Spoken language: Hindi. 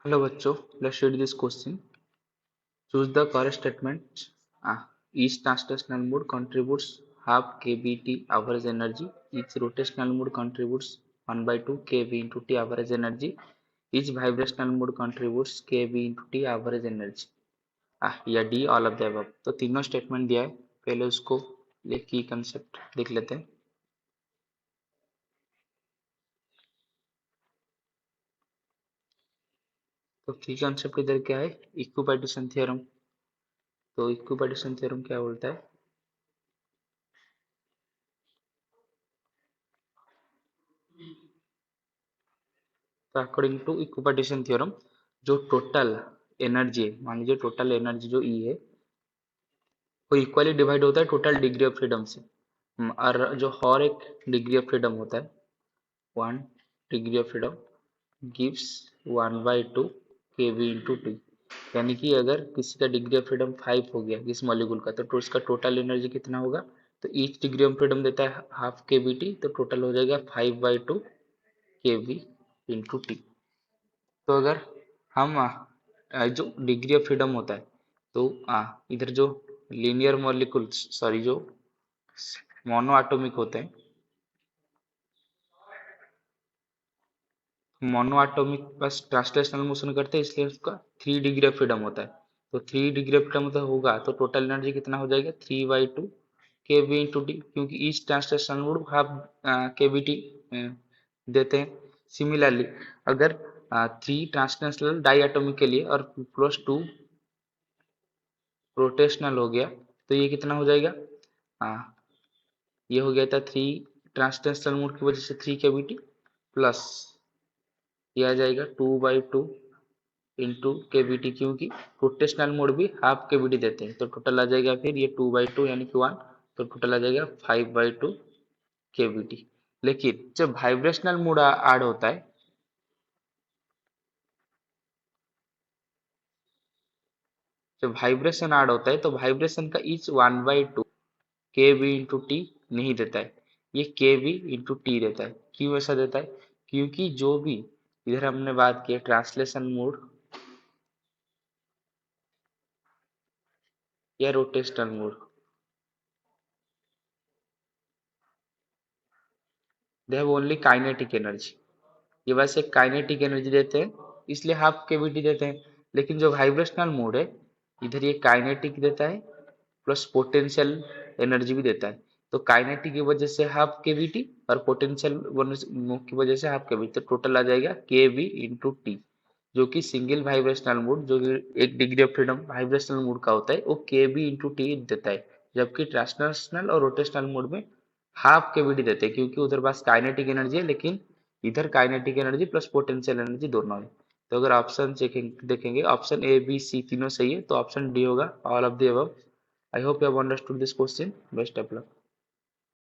हेलो बच्चों, let's read this question. Choose the correct statement. Each translational mode contributes half kBT average energy. Each rotational mode contributes 1 by 2 kV into T average energy. Each vibrational mode contributes kV into T average energy. या D all of the above. तो तीनों स्टेटमेंट दिया है. पहले उसको की कंसेप्ट देख लेते हैं. तो की कंसेप्ट इधर क्या है? Equipartition theorem. तो इक्विपार्टीशन थ्योरम क्या बोलता है? तो अकॉर्डिंग टू इक्विपार्टीशन थ्योरम, जो टोटल एनर्जी है, मान लीजिए टोटल एनर्जी जो ई है वो इक्वली डिवाइड होता है टोटल डिग्री ऑफ फ्रीडम से. और जो हर एक डिग्री ऑफ फ्रीडम होता है, 1 degree of freedom gives 1/2 kV into T. यानी कि अगर किसी का डिग्री ऑफ फ्रीडम 5 हो गया इस मॉलिक्यूल का, तो उसका टोटल एनर्जी कितना होगा? तो ईच डिग्री ऑफ फ्रीडम देता है हाफ kBT, तो टोटल हो जाएगा 5/2 kV इंटू टी. तो अगर हम जो डिग्री ऑफ फ्रीडम होता है, तो इधर जो लीनियर मॉलिक्यूल्स, सॉरी, जो मोनो एटॉमिक होते हैं, मोनो एटॉमिक बस ट्रांसलेशनल मोशन करते हैं, इसलिए उसका 3 डिग्री ऑफ फ्रीडम होता है. तो 3 डिग्री ऑफ फ्रीडम होगा तो टोटल एनर्जी कितना हो जाएगा? 3/2 kV इंटू टी, क्योंकि each translational mode half kBT देते हैं. सिमिलरली अगर 3 ट्रांसलेशनल डाई एटॉमिक के लिए और +2 रोटेशनल हो गया, तो ये कितना हो जाएगा? ये हो गया था 3 ट्रांसलेशनल मोड की वजह से 3 kBT, प्लस ये आ जाएगा 2/2 इंटू kBT, क्योंकि रोटेशनल मोड भी हाफ kBT देते हैं. तो टोटल आ जाएगा फिर ये 2/2 यानी कि 1, तो टोटल आ जाएगा 5/2 kBT. लेकिन जब वाइब्रेशनल मोड ऐड होता है, जब वाइब्रेशन ऐड होता है तो वाइब्रेशन का ईच 1/2 kV इंटू टी नहीं देता है, ये kV इंटू टी देता है. क्यों ऐसा देता है? क्योंकि जो भी इधर हमने बात की ट्रांसलेशन मोड या rotational mode, they have only kinetic energy. ये बस एक काइनेटिक एनर्जी देते हैं, इसलिए हाफ केवीटी देते हैं. लेकिन जो वाइब्रेशनल मोड है, इधर ये काइनेटिक देता है प्लस पोटेंशियल एनर्जी भी देता है. तो काइनेटिक की वजह से हाफ केवीटी और पोटेंशियल की वजह से हाफ केवीटी, तो टोटल आ जाएगा केवी इंटू टी. जो कि सिंगल वाइब्रेशनल मोड, जो कि 1 degree of freedom vibrational mode का होता है, वो केवी इंटू टी देता है. जबकि ट्रांसलेशनल और रोटेशनल मोड में हाफ केवीटी देते हैं, क्योंकि उधर पास काइनेटिक एनर्जी है, लेकिन इधर kinetic energy plus potential energy दोनों है. तो अगर ऑप्शन देखेंगे, ऑप्शन ए बी सी तीनों सही है, तो ऑप्शन डी होगा all of the above. I hope you have understood this question. Best of luck.